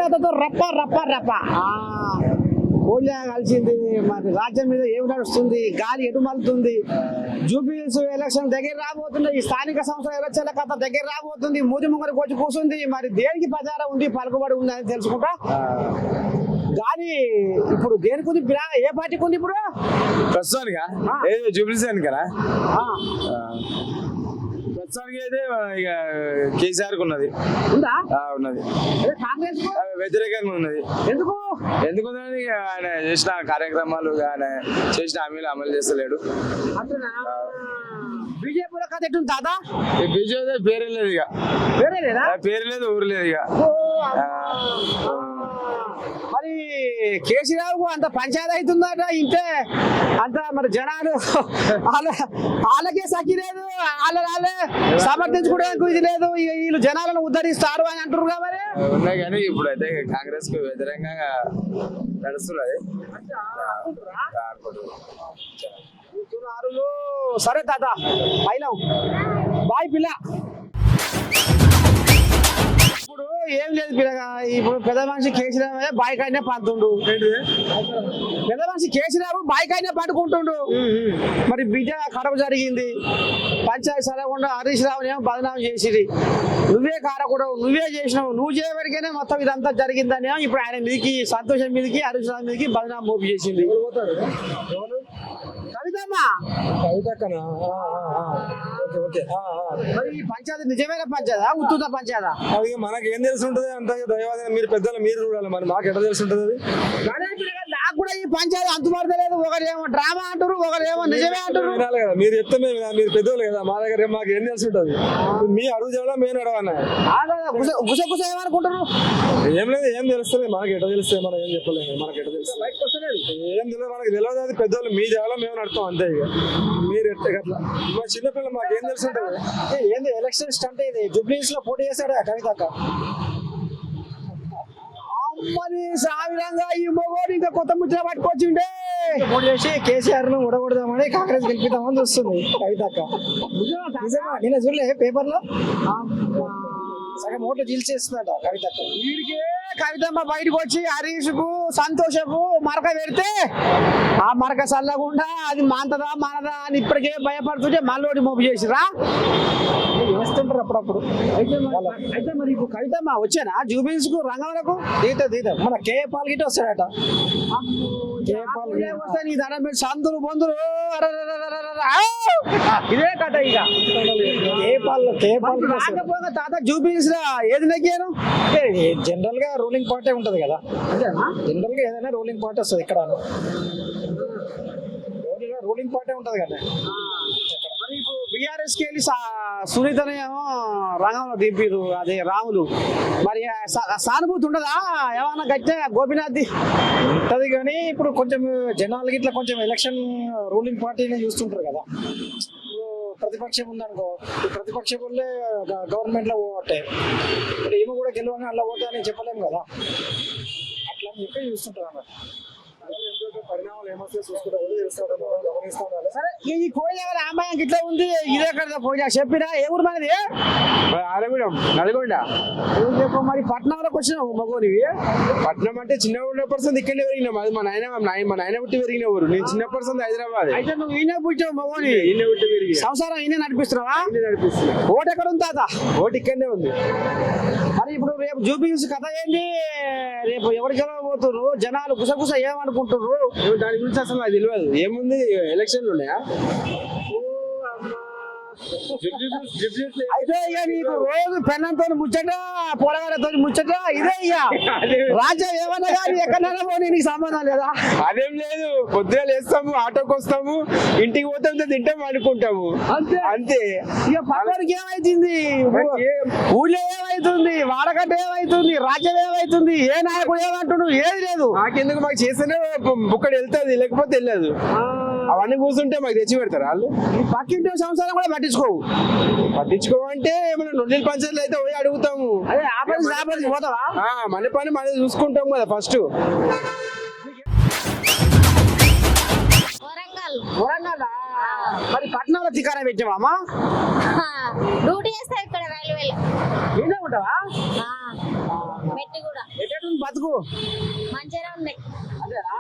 కోళ్ళతో రప్ప రప్ప రప్ప కోళ్ళ కలిసింది. మరి రాజ్యం మీద ఏమి నడుస్తుంది, గాలి ఎటు మలుతుంది, జూబ్లీహిల్స్ ఎలక్షన్ దగ్గర రాబోతుంది, ఈ స్థానిక సంస్థల ఎలక్షన్ల కథ దగ్గర రాబోతుంది, మూతి ముంగరికి వచ్చి కూర్చుంది. మరి దేనికి ప్రచారం ఉంది, పలుకుబడి ఉంది అని తెలుసుకుంటా. గాలి ఇప్పుడు దేనికి ఉంది, ఏ పార్టీకి ఉంది ఇప్పుడు ప్రస్తుతానికా జూబ్లీహిల్స్ కదా ప్రస్తుతానికి అయితే ఇక కేసీఆర్ ఉన్నది ఉన్నది కాంగ్రెస్ వ్యతిరేకంగా ఉన్నది. ఎందుకు ఎందుకుందని ఆయన చేసిన కార్యక్రమాలు ఆయన చేసిన హామీలు అమలు చేస్తలేడు. బీజేపీలో కథ ఎట్టుంది తాత? బీజేపీ పేరు లేదు, ఇక పేరు లేదు, ఊరు లేదు ఇక. మరి కేసీఆర్ అంత పంచాయతీ అవుతుందట ఇంటే అంత. మరి జనాలు వాళ్ళకే సఖి లేదు, వాళ్ళే సమర్థించుకోవడానికి ఇది లేదు, వీళ్ళు జనాలను ఉద్ధరిస్తారు అని అంటారు కదా. మరి ఉన్నాయి కానీ ఇప్పుడైతే కాంగ్రెస్ కు వ్యతిరేకంగా నడుస్తున్నది. సరే తాత పైన బాయ్ పిల్ల. ఇప్పుడు ఏం లేదు పిల్లగా, ఇప్పుడు పెద్ద మనిషి కేసీఆర్ బాయ్ కాయనే పంతుండు, పెద్ద మనిషి కేసీఆర్ బాయ్ కాయనే పట్టుకుంటుండు. మరి బిడ్డ కడప జరిగింది, పంచాయతీ సరకుండా హరీష్ రావుని ఏమో బదనామం చేసిరి, నువ్వే కారకూడవు, నువ్వే చేసినావు, నువ్వు చేయబడికేనే మొత్తం ఇదంతా జరిగిందని ఇప్పుడు ఆయన మీదకి, సంతోషం మీదకి, హరీష్ రావు మీదకి బదనామం మోపి చేసింది. కవితమ్మా మరి పంచాయతీ నిజమైన పంచాయతా, ఉత్తుత పంచాయతా? అది మనకి ఏం తెలిసి ఉంటుంది అంత దైవాదం, మీరు పెద్దలు మీరు చూడాలి, మరి మాకు ఎట్లా తెలిసి ఉంటుంది? నాకు కూడా ఈ పంచాయతీ అంతుపడతలేదు, ఒకరేమో డ్రామా అంటారు, ఒకరేమో నిజమే అంటారు. వినాలి కదా, మీరు చెప్తే మీరు పెద్దోళ్ళు కదా, మా దగ్గర మాకు ఏం తెలిసి ఉంటుంది? మీ అడుగు చేయడం మేము అడవన్నా గుసగుస ఏమనుకుంటారు? ఏం లేదు, ఏం తెలుస్తుంది మనకి, ఎట్లా తెలుస్తుంది? మనం ఏం చెప్పలేము, మనకి ఎట్లా తెలుస్తుంది? ఏం తెలియదు, మనకి తెలియదు. అది పెద్దోళ్ళు మీ చేయాలో మేము నడతాం అంతే. ఇక మీరు ఎట్లా మా చిన్నపిల్లలు మాకు ఏం తెలిసి ఉంటుంది? ఏంది ఎలక్షన్ స్టంట్ ఇది? జూబ్లీహిల్స్ లో పోటీ చేశాడా కవితక్క? అమ్మని సావిరంగా ఈ మొగోడు ఇంకా కొత్త ముచ్చట పట్టుకొచ్చిండే, పోటీ చేసి కేసీఆర్ ను ఉడగొడదామని కాంగ్రెస్ గెలిపిద్దామని చూస్తుంది కవితక్క. నిజమా? నేను చూడలే పేపర్ లో సగం ఓట్లు చీల్చేస్తుందట కవితక్క. వీడికే కవితమ్మ బయటకు వచ్చి హరీష్ కు, సంతోషకు మరక పెడితే ఆ మరక చల్లకుండా అది మాంతదా మానదా అని ఇప్పటికే భయపడుతుంటే మళ్ళీ మోపు చేసిరా వేస్తుంటారు అప్పుడప్పుడు. అయితే మరి ఇప్పుడు కవితమ్మ వచ్చానా జూబిల్స్ కు రంగంలకు? దీత మన కేపాల్ గిట్ట వస్తాడట. వస్తే నీ దండం పెట్టి సందులు బొందులు ఇదే కథ. ఇక రాకపోగా తాత జూబిల్స్ ఏది నెగ్గాను? జనరల్ గా రూలింగ్ పార్టీ ఉంటది కదా, జనరల్ గా ఏదైనా రూలింగ్ పార్టీ వస్తుంది ఇక్కడ, రూలింగ్ పార్టీ ఉంటది కదా. మరి ఇప్పుడు బీఆర్ఎస్ కి వెళ్ళి సునీతనేమో రంగంలో దింపిరు, అదే రాములు. మరి సానుభూతి ఉండదా ఏమన్నా గట్టిగా గోపీనాథ్? ఉంటది కానీ ఇప్పుడు కొంచెం జనాలకి ఇట్లా కొంచెం ఎలక్షన్ రూలింగ్ పార్టీని చూస్తుంటారు కదా. ప్రతిపక్షం ఉందనుకో, ప్రతిపక్షం వల్లే గవర్నమెంట్ లో పోవట్టే, ఇప్పుడు ఏమో కూడా గెలవని అలా పోతా అని చెప్పలేము కదా, అట్లా అని చెప్పి చూస్తుంటారు అన్నమాట. పరిణామాలు ఏమొస్తే చూసుకుంటా గమనిస్తా. సరే ఈ కోయిల రామాయణకి ఇట్లా ఉంది, ఇదే కదా కోయిల చెప్పినా. ఏ ఊరు మనది? నల్గొండ. మరి పట్నంలోకి వచ్చినావు మగోనివి? పట్నం అంటే చిన్న ఉన్నప్పుడు ఇక్కడే పెరిగినాం, అది మా నాయన పుట్టి పెరిగిన ఊరు. నేను చిన్న పర్సన్ హైదరాబాద్. అయితే నువ్వు ఈయన పుట్టావు మగోని, పుట్టి పెరిగి సంసారం ఈయన నడిపిస్తున్నావా? ఓటు ఎక్కడ ఉంది తాత? ఓటు ఇక్కడనే ఉంది. మరి ఇప్పుడు రేపు జూబిల్స్ కథ ఏంటి? రేపు ఎవరికి గెలవబోతున్నారు జనాలు? గుసగుస ఏమనుకుంటున్నారు దాని గురించి అసలు నాకు తెలియదు. ఏముంది, ఎలక్షన్లు ఉన్నాయా? అయితే ఇక నీకు రోజు పెన్నంతో ముచ్చట, పొలగాలతో ముచ్చట ఇదే. ఇక రాజ్యం ఏమన్నా కానీ ఎక్కడైనా పోనీ నీకు సంబంధం లేదా? అదేం లేదు, పొద్దున లేస్తాము, ఆటోకి వస్తాము, ఇంటికి పోతాం, తింటాం, అనుకుంటాము అంతే. ఇక పక్కడికి ఏమైతుంది, ఊళ్ళో ఏమైతుంది, వాడకట్ట ఏమైతుంది, రాజ్యం ఏమైతుంది, ఏ నాయకుడు ఏమంటుడు, ఏది లేదు. మాకెందుకు, మాకు చేస్తేనే బుక్కడు వెళ్తుంది, లేకపోతే వెళ్ళదు. అవన్నీ కూర్చుంటే మాకు తెచ్చి పెడతారు వాళ్ళు. పక్కింటి సంవత్సరం కూడా పట్టించుకోవంటే ఏమైనా నొల్లి పంచాయతీలు అయితే పోయి అడుగుతాము. అదే పోతావా? మన పని మనం చూసుకుంటాం కదా ఫస్ట్. వరంగల్ మరి పట్నంలో తికారా పెట్టావా? డ్యూటీ చేస్తా ఇక్కడ రైల్వేలో. ఇంట్లో ఉంటావా? మెట్టి కూడా ఎట్టుంది బతుకు? మంచిగా ఉంది. అదేనా?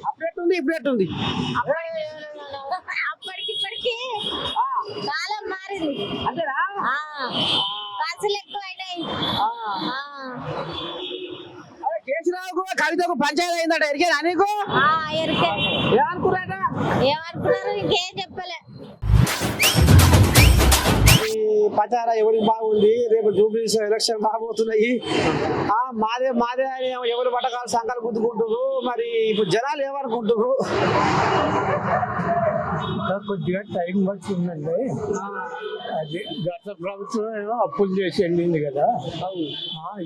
అప్పుడెట్టుంది ఇప్పుడెట్టుంది? అప్పటికి ఇప్పటికి కాలం మారింది. అంతేనా? ఖర్చులు ఎక్కువ అయినాయి. అదే కేసీరావుకు కవితకు పంచాయతీ అయిందట, ఎరికేనా నీకు? ఎరికే. ఏమనుకున్నాట? ఏమనుకున్నారు? ఇంకేం చెప్పలే. ప్రచారం ఎవరికి బాగుంది, రేపు జూబ్లీస్ ఎలక్షన్ రాబోతున్నాయి. మాదే మాదే అని ఎవరు పట్టకాలు సంఘాలు గుద్దుకుంటున్నారు. మరి ఇప్పుడు జనాలు ఏమనుకుంటున్నారు? కొద్దిగా టైం పడుతుందండి. అది గత ప్రభుత్వం ఏమో అప్పులు చేసి వెళ్ళింది కదా,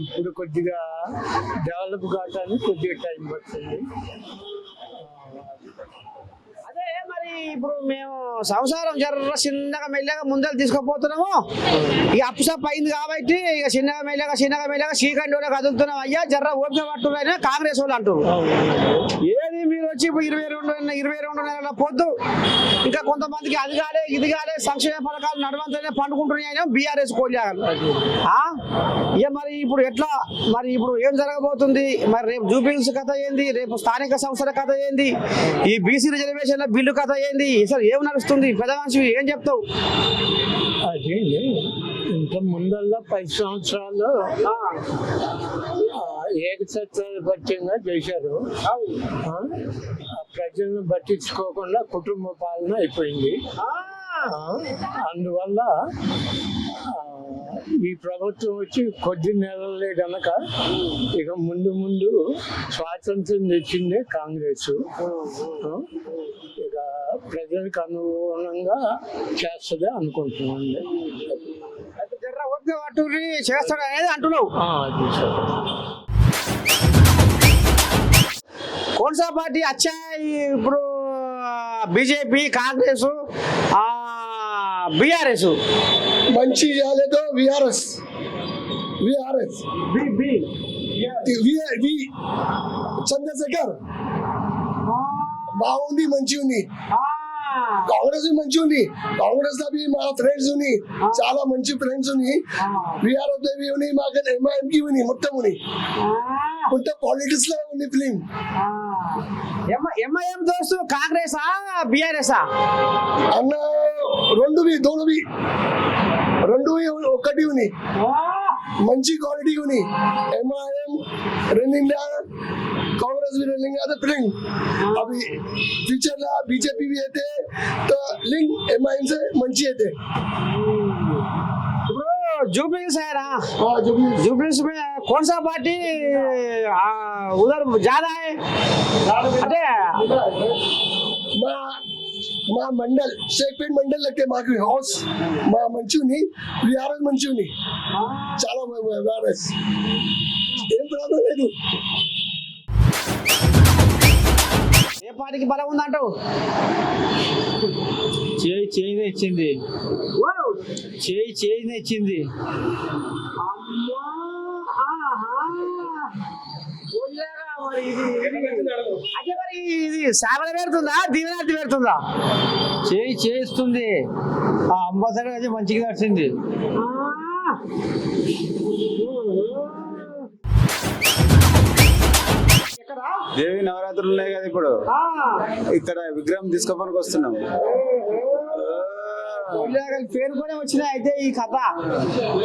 ఇప్పుడు కొద్దిగా డెవలప్ కావడానికి కొద్దిగా టైం పడుతుంది. అదే మరి ఇప్పుడు మేము సంసారం జర్ర చిన్నగా మెల్లగా ముందర తీసుకుపోతున్నాము. ఇక అప్పు సప్పు అయింది కాబట్టి ఇక చిన్నగా మెల్లగా శ్రీఖండిలో కదులుతున్నాం. అయ్యా జర్ర ఓపిక పట్టున్నారని కాంగ్రెస్ వాళ్ళు అంటారు. ఏది మీరు వచ్చి ఇప్పుడు 22 నెలల పొద్దు ఇంకా కొంతమందికి అది కాలే ఇది కాలే సంక్షేమ పథకాలు నడవంతనే పండుకుంటున్నాయి బీఆర్ఎస్ కోల్యాలు. ఇక మరి ఇప్పుడు ఎట్లా, మరి ఇప్పుడు ఏం జరగబోతుంది? మరి రేపు జూబ్లీహిల్స్ కథ ఏంది, రేపు స్థానిక సంస్థల కథ ఏంది, ఈ బీసీ రిజర్వేషన్ల బిల్లు కథ ఏంది, అసలు ఏం నడుస్తుంది? పెద్ద మనిషి ఏం చెప్తావు? అదే ఇంత ముందల్లా 10 సంవత్సరాలు ఏకసత్యపక్షంగా చేశారు. ప్రజలను పట్టించుకోకుండా కుటుంబ పాలన అయిపోయింది. అందువల్ల ఈ ప్రభుత్వం వచ్చి కొద్ది నెలలే గనక ఇక ముందు స్వాతంత్రం తెచ్చిందే కాంగ్రెస్. ఇక ప్రజలకు అనుగుణంగా చేస్తుంది అనుకుంటున్నాండి. చేస్తాడు అనేది అంటున్నావు. కౌన్సా పార్టీ అచ్చా ఇప్పుడు బీజేపీ కాంగ్రెస్ బీఆర్ఎస్ మంచి చేయలేదో విఆర్ఎస్ చంద్రశేఖర్ బాగుంది, మంచి ఉంది. కాంగ్రెస్ మంచి ఉంది. కాంగ్రెస్ అవి మా ఫ్రెండ్స్ ఉన్నాయి, చాలా మంచి ఫ్రెండ్స్ ఉన్నాయి. విఆర్ఎస్ దేవి ఉన్నాయి, మాకు ఎంఐఎంకి ఉన్నాయి, మొత్తం పాలిటిక్స్ లో ఉంది ఫిలిం. ఎంఐఎం దోస్తు కాంగ్రెస్ బీఆర్ఎస్ అన్న రెండు ఒకటి ఉన్నాయి, మంచి క్వాలిటీ ఉన్నాయి. ఎంఐఎం రన్నింగ్ कांग्रेस भी रनिंग है तो फिलिंग अभी फ्यूचर ला बीजेपी भी है तो लिंक एमआईएम से मंची है. जुबलीहिल्स है ना? जुबलीहिल्स में कौन सा पार्टी उधर ज्यादा है? अरे మా మండల్ షేక్పేట్ మండల్ లెక్కే మాకు హౌస్ మా మంచిని విఆర్ఎస్ మంచిని చాలా విఆర్ఎస్ ఏం ప్రాబ్లం లేదు. ఏ పార్టీకి బలం ఉందంటావు? చేయి నెచ్చింది. చేయి నెచ్చింది. మరి ఇది సేవల పెడుతుందా, దీవెనార్థి పెడుతుందా? చేయిస్తుంది. అంబాసడర్ అయితే మంచిగా నడిచింది. దేవి నవరాత్రులు ఉన్నాయి కదా, ఇప్పుడు ఇక్కడ విగ్రహం తీసుకోవడానికి వస్తున్నాం. పేరు కూడా వచ్చినాయి. అయితే ఈ కథ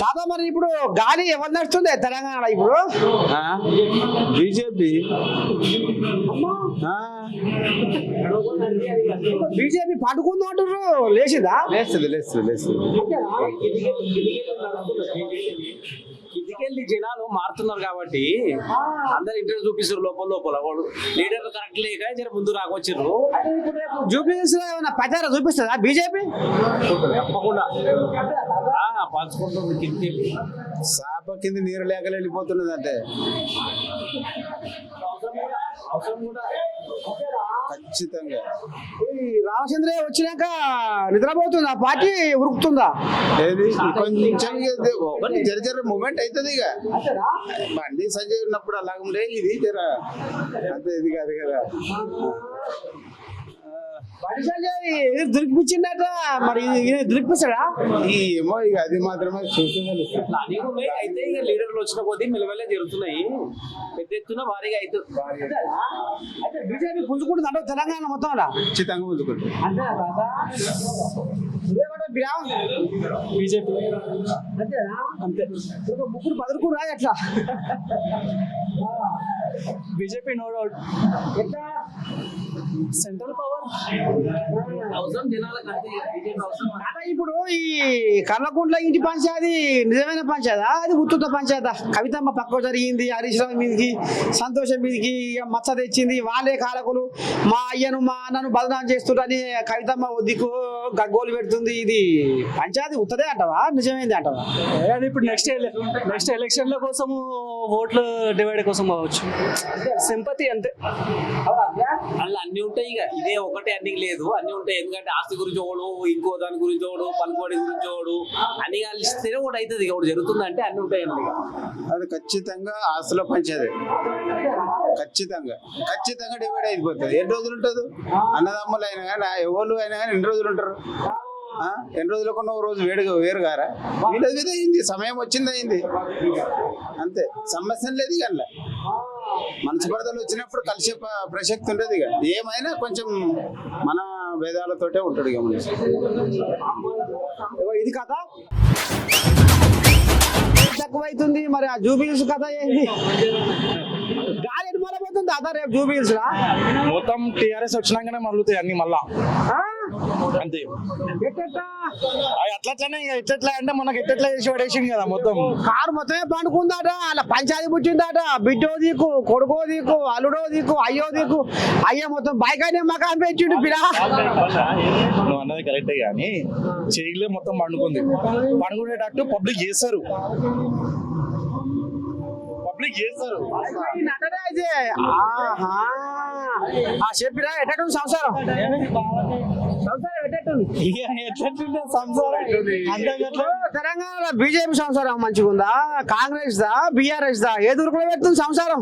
తాత మరి ఇప్పుడు గాలి ఎవరు నడుస్తుంది తెలంగాణ? ఇప్పుడు బీజేపీ బీజేపీ పడుకుంది అంటారు. లేచిందా? లేస్తుంది. కిందికెళ్ళి జనాలు మారుతున్నారు కాబట్టి అందరు ఇంటర్ చూపిస్తారు లోపల వాడు లీడర్ కరెక్ట్ లేక జర ముందు రాకొచ్చారు. జూబ్లీహిల్స్ లో ఏమైనా ప్రచారం చూపిస్తుందా బీజేపీ? తప్పకుండా పంచుకుంటుంది. కింది శాప కింద నీరు లేక వెళ్ళిపోతున్నది అంటే ఖచ్చితంగా. రామచంద్రయ్య వచ్చినాక నిద్రపోతుందా పార్టీ, ఉరుకుతుందా? ఏది కొంచెం ఒకటి జర మూమెంట్ అవుతుంది. ఇక బండి సంజయ్ ఉన్నప్పుడు అలాగుండే, ఇది జర అంతే, ఇది కాదు కదా. దొరికిపించిందట మరి దొరికిపించాడా ఈ ఏమో ఇక అది మాత్రమే చూస్తే తెలుస్తుంది. ప్లానింగ్ ఉన్నాయి. అయితే ఇక లీడర్లు వచ్చిన కొద్దీ మెల్లమెల్ల జరుగుతున్నాయి. పెద్ద ఎత్తున భారీగా అవుతుంది. అయితే బీజేపీ పుంజుకుంటుంది అంటే తెలంగాణ మొత్తం అలా ఖచ్చితంగా ముందుకుంటుంది. అంతే బీజేపీ అంతేనా అంతే ముగ్గురు బదులుకురా ఎట్లా బీజేపీ నో డౌట్. ఎట్లా సెంట్రల్ పవర్ అవసరం జనాలకు అంతే. ఇక బీజేపీ అవసరం. అలా ఇప్పుడు ఈ కర్లకుంట్ల ఇంటి పంచాయతీ నిజమైన పంచాయతా అది ఉత్తుత పంచాయతా? కవితమ్మ పక్క జరిగింది, హరీష్ రావు మీదకి, సంతోషం మీదకి ఇక మచ్చ తెచ్చింది, వాళ్ళే కాలకులు, మా అయ్యను మా అన్నను బదనాం చేస్తుంటని కవితమ్మ దిక్కు గగ్గోలు పెడుతుంది. ఇది పంచాయతీ ఉత్తదే అంటవా నిజమైంది అంటవా? అది ఇప్పుడు నెక్స్ట్ ఎలక్షన్ల కోసము ఓట్ల డివైడ్ కోసం కావచ్చు. సింపతి అంతే. అలా అన్ని ఉంటాయి. ఇక ఇదే ఒకటే అన్ని లేదు, అన్ని ఉంటాయి. ఎందుకంటే ఆస్తి గురించి ఒకడు, ఇంకో దాని గురించి ఒకడు, పలుకోడి గురించి ఒకడు, అన్ని కలిస్తేనే ఒకటి అవుతుంది. ఇక ఒకటి జరుగుతుంది అంటే అన్ని ఉంటాయి అన్నమాట. అది ఖచ్చితంగా ఆస్తుల పంచేది. ఖచ్చితంగా డివైడ్ అయిపోతుంది. ఎన్ని రోజులు ఉంటుంది? అన్నదమ్ములు అయినా కానీ ఎవరు అయినా కానీ ఎన్ని రోజులు ఉంటారు? ఎన్ని రోజులకు ఒక రోజు వేరు గారా? వీళ్ళది మీద అయింది, సమయం వచ్చింది అయింది అంతే. సమస్య లేదు ఇక అందులో. మనసు పరదలు వచ్చినప్పుడు కలిసే ప్రసక్తి ఉంటుంది. ఇక ఏమైనా కొంచెం మన భేదాలతోటే ఉంటాడు ఇక మనిషి. ఇది కథ తక్కువైతుంది. మరి ఆ జూబిల్స్ కథ ఏంటి? గాలి ఎటు మళ్ళీ అదా రేపు జూబిల్స్ రా మొత్తం టీఆర్ఎస్ వచ్చినాకనే మళ్ళీ అన్ని మళ్ళా అంతే. అట్లనే ఎట్లా అంటే మనకి ఎట్లా చేసి పడేసింది కదా మొత్తం. కారు మొత్తమే పండుకుందాట, అలా పంచాయతీ పుట్టిందాట, బిడ్డో దిక్కు, కొడుకో దిక్కు, అల్లుడో దిక్కు, అయ్యో దిక్కు, అయ్యో మొత్తం బైకానే మకాన్ పెంచిండు పిరా. నువ్వు అన్నది కరెక్టే కానీ చేయలే మొత్తం పండుకునేటట్టు పబ్లిక్ చేస్తారు. చెప్పిరా ఎట్టండి సంసారం తెలంగాణలో బీజేపీ సంసారం మంచిగా ఉందా, కాంగ్రెస్ దా, బీఆర్ఎస్ దా? ఏ దూరంలో పెడుతుంది సంసారం?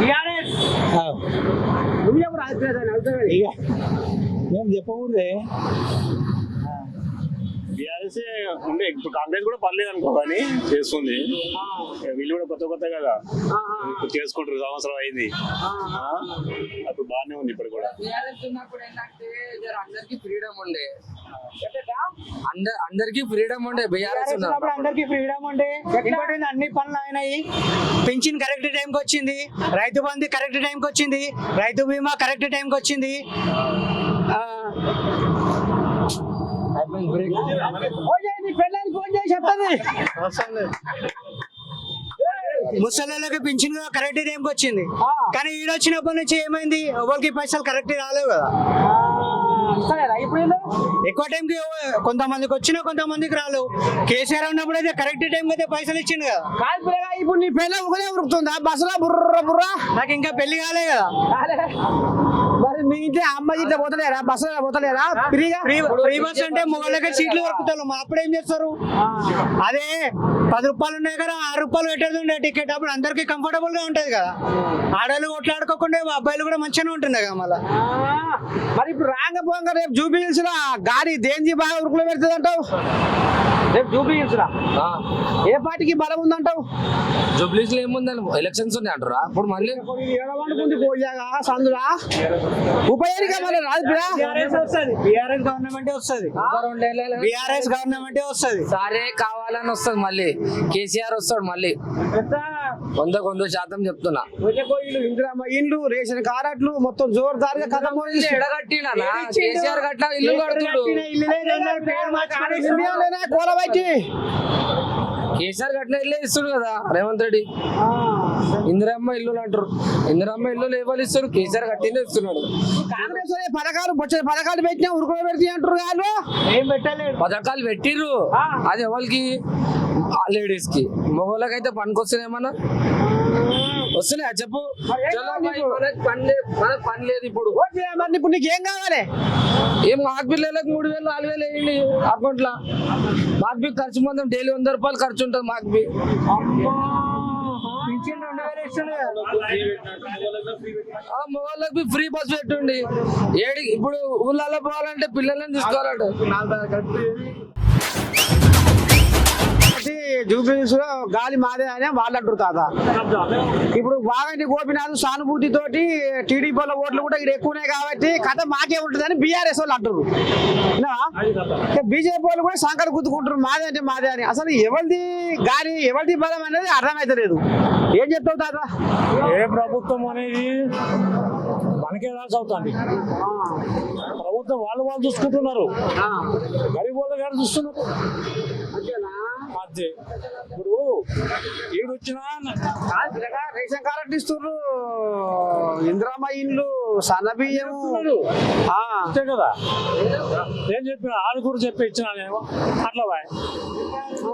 బీఆర్ఎస్ మేము చెప్పకూడదే. బీఆర్ఎస్ ఉండే, ఇప్పుడు కాంగ్రెస్ కూడా పర్లేదు అనుకో కానీ చేస్తుంది. వీళ్ళు కూడా కొత్త కదా ఇప్పుడు చేసుకుంటారు. సంవత్సరం అయింది, అప్పుడు బాగానే ఉంది. ఇప్పుడు కూడా ఉన్నప్పుడు ఏంటంటే అందరికి ఫ్రీడమ్ ఉండే, అందరికి ఫ్రీడమ్ ఉండే. బీఆర్ఎస్ అందరికి ఫ్రీడమ్ ఉండే, అన్ని పనులు అయినాయి. పెన్షన్ కరెక్ట్ టైంకి వచ్చింది, రైతు బంధు కరెక్ట్ టైంకి వచ్చింది, రైతు బీమా కరెక్ట్ టైంకి వచ్చింది. ముసలిళ్ళకి పింఛన్ కరెక్ట్ టైంకి వచ్చింది, కానీ ఈడొచ్చినప్పటి నుంచి ఏమైంది? ఎవరికి పైసలు కరెక్ట్ రాలేవు కదా. ఎక్కువ టైంకి కొంతమందికి వచ్చినా కొంతమందికి రాలేవు. కేసీఆర్ ఉన్నప్పుడు అయితే కరెక్ట్ టైం అయితే పైసలు ఇచ్చిండు కదా. ఇప్పుడు నీ పెళ్ళ ఒకనే ఉరుకుతుందా బస్సులో బుర్ర బుర్ర? నాకు ఇంకా పెళ్లి కాలే కదా. మరి మీ ఇంట్లో అమ్మాయి ఇట్లా పోతలేరా? బస్సులో పోతలేరా? ఫ్రీ బస్ అంటే మొగళ్ళకి సీట్లు దొరుకుతారు. మా అప్పుడు ఏం చేస్తారు? అదే 10 రూపాయలు ఉన్నాయి కదా, 6 రూపాయలు పెట్టేది ఉండే టికెట్. అప్పుడు అందరికి కంఫర్టబుల్ గా ఉంటది కదా. ఆడవాళ్ళు కొట్లాడుకోకుండా అబ్బాయిలు కూడా మంచిగానే ఉంటున్నాయి కదా. మళ్ళీ మరి ఇప్పుడు రాంగ పోంగ రేపు జూబిల్స్ రా గాడి దేనికి బాగా ఉరుకులో పెడుతుంది అంటావు? రేపు జూబిల్స్ రా ఏ పార్టీకి బలం ఉందంటావు? జూబ్లీస్ లో ఏముందని ఎలక్షన్స్ ఉన్నాయి అంటారా? ఇప్పుడు మళ్ళీ సందురా ఉప ఎన్నిక మళ్ళీ రాదు. బీఆర్ఎస్ గవర్నమెంటే వస్తుంది, బీఆర్ఎస్ గవర్నమెంటే వస్తుంది. సారే కావాలని వస్తుంది, మళ్ళీ కేసీఆర్ వస్తాడు మళ్ళీ 100% చెప్తున్నా. ఇండ్లు రేషన్ కార్డులు మొత్తం జోరుదారుగా కథ ఎడగట్టినా కేసీఆర్ గట్ల ఇల్లు కడుతుడు. కేసీఆర్ గట్ల ఇల్లే ఇస్తుడు కదా రేవంత్ రెడ్డి. ఇందిరమ్మ ఇల్లు అంటారు, ఇందిరమ్మ ఇల్లు లేవలు ఇస్తారు, కేసీఆర్ కట్టిందే ఇస్తున్నాడు. కాంగ్రెస్ పథకాలు పెట్టినా ఉరుకులో పెడితే అంటారు కాదు. ఏం పెట్టలేదు, పథకాలు పెట్టిర్రు. అది ఎవరికి? లేడీస్ కి. మగవాళ్ళకైతే పనికొస్తున్నాయేమన్నా వస్తున్నాయా చెప్పు? మనకు పని లేదు ఇప్పుడు. ఇప్పుడు నీకు ఏం కావాలి? ఏం మాకు పిల్లలకు 3000 4000 వేయండి అకౌంట్ లో. మాకు ఖర్చు మొత్తం డైలీ 100 రూపాయలు ఖర్చు ఉంటుంది. మాకు మొగోళ్ళకి ఫ్రీ బస్ పెట్టుండి ఏడి ఇప్పుడు ఊళ్ళల్లో పోవాలంటే పిల్లలని తీసుకోవాలంటే జూబ్లీస్ లో గాలి మాదే అని వాళ్ళు అంటారు తాత. ఇప్పుడు వాగంటి గోపినాథ్ సానుభూతి తోటి టీడీపీలో ఓట్లు కూడా ఇక్కడ ఎక్కువనే కాబట్టి కథ మాకే ఉంటుందని బీఆర్ఎస్ వాళ్ళు అంటారు. బీజేపీ వాళ్ళు కూడా సంకట గుద్దుకుంటారు మాదే అంటే మాదే అని. అసలు ఎవరిది గాలి ఎవరిది బలం అనేది అర్థమైతలేదు. ఏం చెప్తావు తాత? ఏ ప్రభుత్వం అనేది మనకే లాస్ అవుతుంది. ప్రభుత్వం వాళ్ళు చూసుకుంటున్నారు, గరీబ్ వాళ్ళు గారు చూస్తున్నారు. అదే ఇప్పుడు ఏడు వచ్చినా రేషన్ కార్డు ఇస్తున్నారు, ఇందిరామ ఇండ్లు, సన్న బియ్యము అంతే కదా. ఏం చెప్పిన వాళ్ళు కూడా చెప్పి ఇచ్చినా నేను అట్లా బాయ్,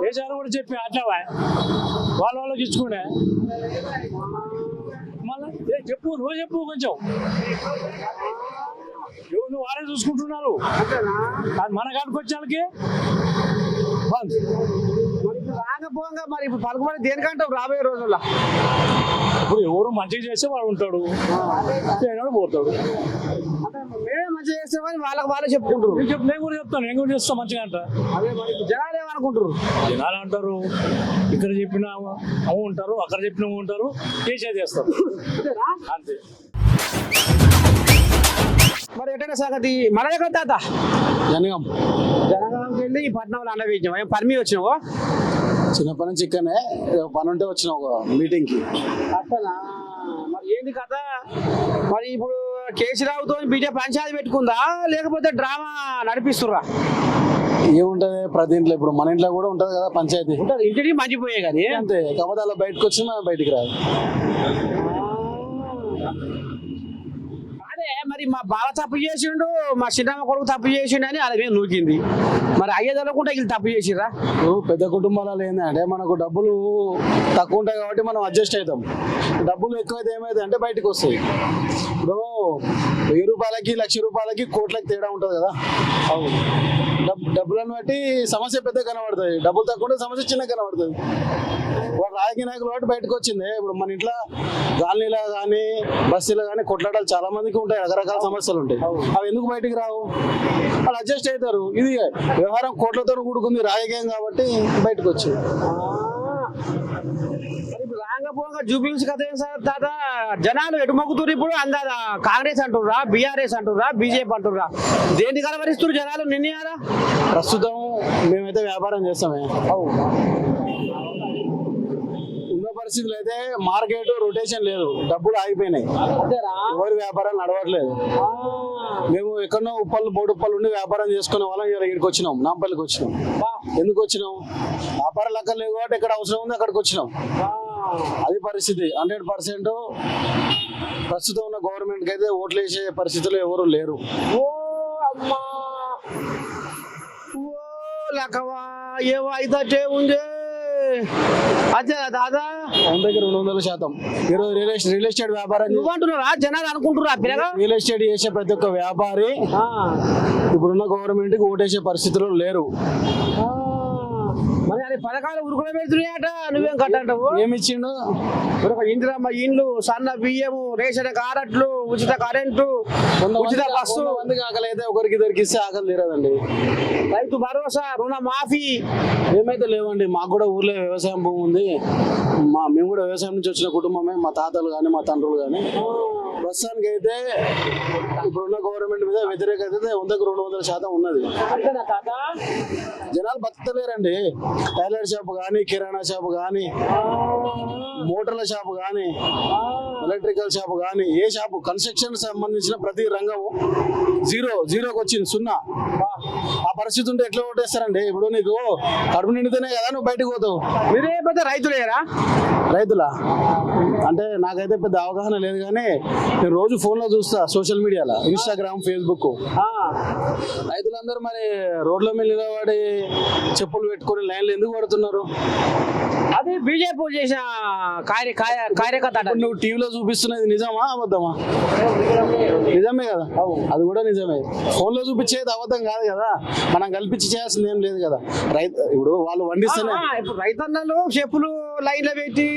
దేశాలు కూడా చెప్పి అట్లా బాయ్, వాళ్ళకి ఇచ్చుకునే మళ్ళీ చెప్పు, నువ్వు చెప్పు కొంచెం. నువ్వు వాళ్ళే చూసుకుంటున్నారు, మన కాడికి వచ్చే వాళ్ళకి బంద్. రాకపోగా మరి ఇప్పుడు పలుకుబడి దేనికంటావు రాబోయే రోజుల్లో? ఇప్పుడు ఎవరు మంచిగా చేస్తే వాడు ఉంటాడు, చేయడం పోతాడు. మేమే మంచిగా చేస్తామని వాళ్ళకి వాళ్ళే చెప్పుకుంటారు. నేను కూడా చెప్తాను, నేను కూడా చేస్తాను మంచిగా అంట. అదే మరి జనాలు ఏమనుకుంటారు? జనాలు అంటారు ఇక్కడ చెప్పిన అమ్ము ఉంటారు, అక్కడ చెప్పిన అమ్ము ఉంటారు, చేసేది చేస్తారు అంతే. మరి ఎటైనా సంగతి మన దగ్గర తాత జనగాంకి వెళ్ళి ఈ పట్నంలో అన్న వేయించాం. పర్మి వచ్చినావు? చిన్నప్పటి నుంచి ఇక్కడనే పని ఉంటే వచ్చిన ఒక మీటింగ్ కి. అట్లా మరి ఏంది కథ? మరి ఇప్పుడు కేసీరావుతో బీజేపీ పంచాయతీ పెట్టుకుందా లేకపోతే డ్రామా నడిపిస్తుర్రా? ఏముంటది ప్రతి ఇంట్లో, ఇప్పుడు మన ఇంట్లో కూడా ఉంటది కదా పంచాయతీ, ఉంటుంది. ఇంటికి మంచిపోయే కానీ అంతే. కాకపోతే అలా బయటకు వచ్చినా బయటికి రాదు. అదే మరి మా బావ తప్పు చేసిండు, మా చిన్నమ్మ కొడుకు తప్పు చేసిండు అని అలాగే నూకింది. మరి అయ్యేదనుకుంటే వీళ్ళు తప్పు చేసిర్రా? పెద్ద కుటుంబాలలో ఏంటంటే మనకు డబ్బులు తక్కువ ఉంటాయి కాబట్టి మనం అడ్జస్ట్ అవుతాం. డబ్బులు ఎక్కువైతే ఏమైతే అంటే బయటకు వస్తాయి. ఇప్పుడు 1000 రూపాయలకి 1,00,000 రూపాయలకి కోట్లకి తేడా ఉంటుంది కదా. డబ్బులను బట్టి సమస్య పెద్ద కనబడుతుంది, డబ్బులు తక్కువ ఉంటే సమస్య చిన్న కనబడుతుంది. వాడు రాజకీయ నాయకులు కాబట్టి బయటకు వచ్చింది. ఇప్పుడు మన ఇంట్లో గాలిలో కానీ బస్సులో కానీ కొట్లాటాలు చాలా మందికి ఉంటాయి, రకరకాల సమస్యలు ఉంటాయి. అవి ఎందుకు బయటికి రావు? వాళ్ళు అడ్జస్ట్ అవుతారు. ఇది వ్యవహారం కోట్లతో కూడుకుంది, రాజకీయం కాబట్టి బయటకు వచ్చింది. రాంగపోగా జూబ్లీస్ కథ ఏం సార్ తాత? జనాలు ఎటు మొక్కుతున్నారు ఇప్పుడు? అందాదా కాంగ్రెస్ అంటుర్రా, బీఆర్ఎస్ అంటుర్రా, బీజేపీ అంటుర్రా? దేన్ని కలవరిస్తున్నారు జనాలు నిర్ణయారా? ప్రస్తుతం మేమైతే వ్యాపారం చేస్తామే. ఉన్న పరిస్థితులు అయితే మార్కెట్ రొటేషన్ లేదు, డబ్బులు ఆగిపోయినాయి, ఎవరి వ్యాపారాలు నడవట్లేదు. మేము ఎక్కడో ఉప్పలు బోడుప్పలు ఉండి వ్యాపారం చేసుకునే వాళ్ళం ఇక్కడికి వచ్చినాం, నాంపల్లికి వచ్చినాం. ఎందుకు వచ్చినాం? వ్యాపారాలు అక్కడ లేవు కాబట్టి ఎక్కడ అవసరం ఉంది అక్కడికి వచ్చినాం. అది పరిస్థితి. 100% ప్రస్తుతం ఉన్న గవర్నమెంట్కి అయితే ఓట్లు వేసే పరిస్థితులు ఎవరు లేరు. ఓ అమ్మా, ఓ లకవా, ఏవో అయితే ఉంది. అదే దాదా 100కి 200%. ఈరోజు రియల్ ఎస్టేట్ వ్యాపారం నువ్వంటున్నారా? జనాలు అనుకుంటున్నా పిల్లగా రియల్ ఎస్టేట్ చేసే ప్రతి ఒక్క వ్యాపారి ఇప్పుడున్న గవర్నమెంట్ కి ఓటేసే పరిస్థితులు లేరు. మరి అది పథకాలు ఉరుకులు పెడుతున్నాయట, నువ్వేం కట్టంటావు? ఏమి ఇచ్చిండు? ఇందిరమ్మ ఇండ్లు, సన్న బియ్యము, రేషన్ కార్డులు, ఉచిత కరెంటు, ఉచిత బస్సు. మందికి ఆకలి అయితే ఒకరికి ఇద్దరికి ఇస్తే ఆకలి తీరదండి. రైతు భరోసా, రుణ మాఫీ ఏమైతే లేవండి. మాకు కూడా ఊర్లో వ్యవసాయం భూమి ఉంది, మేము కూడా వ్యవసాయం నుంచి వచ్చిన కుటుంబమే, మా తాతలు కానీ మా తండ్రులు కానీ. ప్రస్తుతానికి అయితే ఇప్పుడున్న గవర్నమెంట్ మీద వ్యతిరేకత అయితే 100కి 200% ఉన్నది. జనాలు బతకలేరండి. టైలర్ షాప్ కానీ, కిరాణా షాప్ కానీ, మోటార్ల షాప్ కానీ, ఎలక్ట్రికల్ షాప్ కానీ, ఏ షాపు కన్స్ట్రక్షన్ సంబంధించిన ప్రతి రంగము జీరోకి వచ్చింది, 0. ఆ పరిస్థితి ఉంటే ఎట్లా ఓటేస్తారండి? ఇప్పుడు నీకు కడుపు నిండితేనే కదా నువ్వు బయటకు పోతావు. మీరే పెద్ద రైతులేరా? రైతులా అంటే నాకైతే పెద్ద అవగాహన లేదు, కానీ నేను రోజు ఫోన్లో చూస్తా, సోషల్ మీడియాలో, ఇన్స్టాగ్రామ్, ఫేస్బుక్. రైతులందరూ మరి రోడ్ల మీద నిలబడి చెప్పులు పెట్టుకొని లైన్లు ఎందుకు పడుతున్నారు? అది బీజేపీ చేసిన కార్యకర్త. నువ్వు టీవీలో చూపిస్తున్నది నిజమా అబద్ధమా? నిజమే కదా, అది కూడా నిజమే. ఫోన్లో చూపించేది అబద్ధం కాదు కదా, మనం కల్పించి చేయాల్సింది ఏం లేదు కదా. ఇప్పుడు వాళ్ళు వండిస్తేనే ఇప్పుడు రైతన్నలు చెప్పులు లైన్లో పెట్టి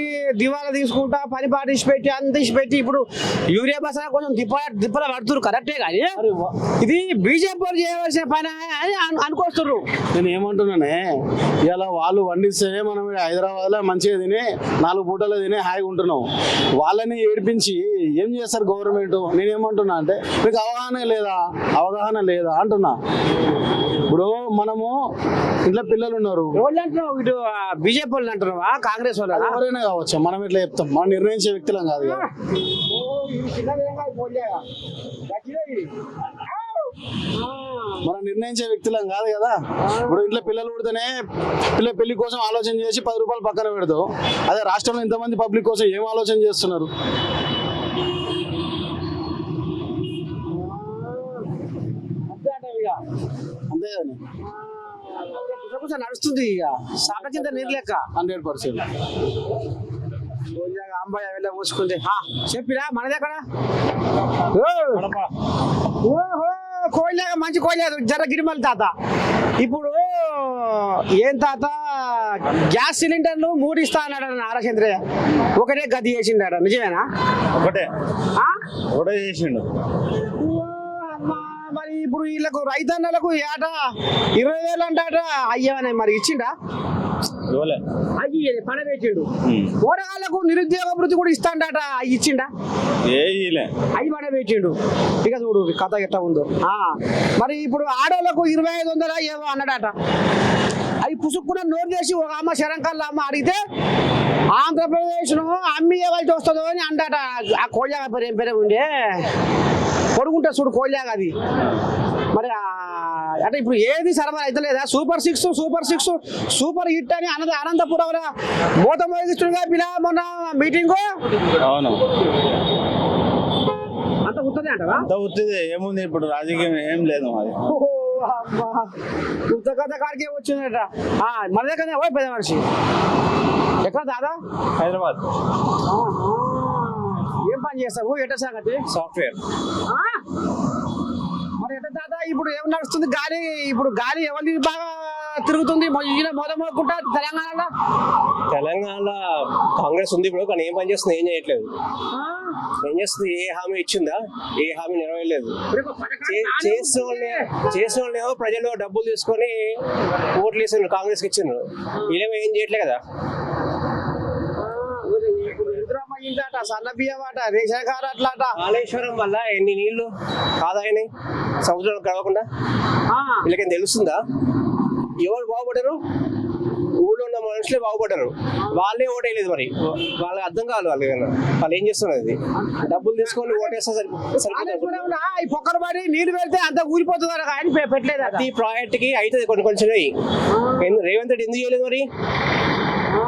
దివాలా తీసుకుంటా పని పాటించి పెట్టి అంత తీసి పెట్టి ఇప్పుడు యూరియా బస్తా కొంచెం దిప్పల పడుతున్నారు కరెక్టే కానీ ఇది బీజేపీ వాళ్ళు చేయవలసిన పని అని అనుకొస్తున్నారు. నేను ఏమంటున్నానే, ఇలా వాళ్ళు వండిస్తే మనం హైదరాబాద్ లో మంచిగా తిని 4 పూటలు తిని హాయిగా ఉంటున్నాం. వాళ్ళని ఏడిపించి ఏం చేస్తారు గవర్నమెంట్? నేనేమంటున్నా అంటే మీకు అవగాహన లేదా అంటున్నా. ఇప్పుడు మనము ఇంట్లో పిల్లలు ఉన్నారు, వాళ్ళు అంటున్నావు ఇటు బీజేపీ వాళ్ళు అంటున్నావా కాంగ్రెస్ వాళ్ళు ఎవరైనా కావచ్చు, మనం ఎట్లా చెప్తాం? మనం నిర్ణయించే వ్యక్తులం కాదు కదా. మనం నిర్ణయించే వ్యక్తులం కాదు కదా. ఇప్పుడు ఇంట్లో పిల్లలు పుడితేనే పెళ్లి కోసం ఆలోచన చేసి 10 రూపాయలు పక్కన పెడతావు. అదే రాష్ట్రంలో ఇంతమంది పబ్లిక్ కోసం ఏం ఆలోచన చేస్తున్నారు? అంతే కదా, నడుస్తుంది ఇక సాక చింత నీరు లెక్క 100%. అంబాయి వెళ్ళ పోసుకుంది చెప్పిరా మనది ఎక్కడ కోయలేక మంచి కోయలేదు జర గిరిమల తాత. ఇప్పుడు ఏం తాత గ్యాస్ సిలిండర్లు 3 ఇస్తా అన్నాడు నారాచంద్రయ్య, ఒకటే గది చేసిండాడు, నిజమేనా? ఒకటే చేసిండు. మరి ఇప్పుడు వీళ్ళకు రైతన్నలకు ఏట 20,000 అంటాట అయ్యవనే, మరి ఇచ్చిండా? అయ్యి పడవేసిండు. పోరగాళ్ళకు నిరుద్యోగ వృత్తి కూడా ఇస్తాడట, అవి ఇచ్చిండా? అవి పడవేసిండు. ఇక చూడు కథ ఎట్లా ఉందో. మరి ఇప్పుడు ఆడోళ్ళకు 2,500 ఏవో అన్నాడట. అవి పుసుక్కున నోరు చేసి ఒక అమ్మ శరంకల్లా అమ్మ అడిగితే ఆంధ్రప్రదేశ్ ను అమ్మి ఇవ్వాల్సి వస్తుందో అని అంటాట. ఆ కోళ్ళగా పేరు ఏం పేరే ఉండే పొడుగుంటే చూడు కోళ్ళగా అది. మరి అంటే ఇప్పుడు ఏది సరఫరా అయితే లేదా? సూపర్ సిక్స్ సూపర్ హిట్ అని అనంతపురంలో మూత మోగిస్తుండగా పిల్ల మొన్న మీటింగ్ అంత ఉత్తదే అంటవా? అంత ఉత్తదే ఏముంది, ఇప్పుడు రాజకీయం ఏం లేదు మరి. ఉత్త కథ కాడికే వచ్చిందట. మన దగ్గర పెద్ద మనిషి ఎక్కడ దాదా? హైదరాబాద్. ఏం పని చేస్తావు? ఎట్ట సంగతి? సాఫ్ట్వేర్. మరి ఎట్ట దాదా ఇప్పుడు ఏం నడుస్తుంది గాలి? ఇప్పుడు గాలి ఎవరిది బాగా తిరుగుతుంది మొదమొదకుంటా తెలంగాణలో కాంగ్రెస్ ఉంది ఇప్పుడు, కానీ ఏం పని చేస్తుంది? ఏం చేయట్లేదు. ఏం చేస్తుంది? ఏ హామీ ఇచ్చిందా? ఏ హామీ నెరవేరలేదు. చేసిన వాళ్ళేమో ప్రజలు డబ్బులు తీసుకొని ఓట్లు వేసిన కాంగ్రెస్కి ఇచ్చిండ్రు, వీళ్ళేమో ఏం చేయట్లేదు కదా. కాళేశ్వరం వల్ల ఎన్ని నీళ్లు ఆదాయని సముద్రంలో కలవకుండా వీళ్ళకేం తెలుస్తుందా? ఎవరు బాగుపడ్డారు? ఊళ్ళో ఉన్న మనుషులే బాగుపడ్డారు, వాళ్ళే ఓటేయలేదు. మరి వాళ్ళకి అర్థం కాదు వాళ్ళు ఏం చేస్తున్నది. డబ్బులు తీసుకొని ఓటేస్తే సరిపోతుంది. పొక్కలు పడి నీళ్ళు పెడితే అంత ఊరిపోతుంది అని పెట్టలేదు. ప్రతి ప్రాజెక్ట్ కి అవుతుంది కొంచెం. రేవంత్ రెడ్డి ఎందుకు చేయలేదు? మరి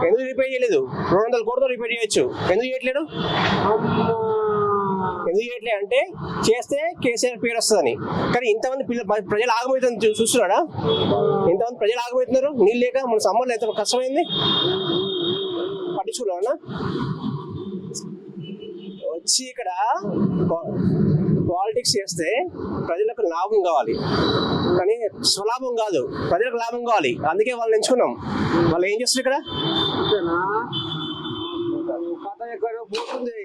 ఎందుకు రిపేర్ చేయలేదు? 200 కోట్లతో రిపేర్ చేయొచ్చు, ఎందుకు చేయట్లేదు? ఎందుకు చేయట్లేదు అంటే చేస్తే కేసీఆర్ పేరు వస్తుందని. కానీ ఇంతమంది ప్రజలు ఆగమవుతుంది చూస్తున్నాడా? ఇంతమంది ప్రజలు ఆగమవుతున్నారు నీళ్ళు లేక. మన సమ్మర్లో ఎంత కష్టమైంది పట్టించుకున్నావన్నా? వచ్చి ఇక్కడ పాలిటిక్స్ చేస్తే ప్రజలకు లాభం కావాలి, కానీ స్వలాభం కాదు, ప్రజలకు లాభం కావాలి. అందుకే వాళ్ళని ఎంచుకున్నాం. వాళ్ళు ఏం చేస్తారు ఇక్కడ? కథ ఎక్కడ పోతుంది.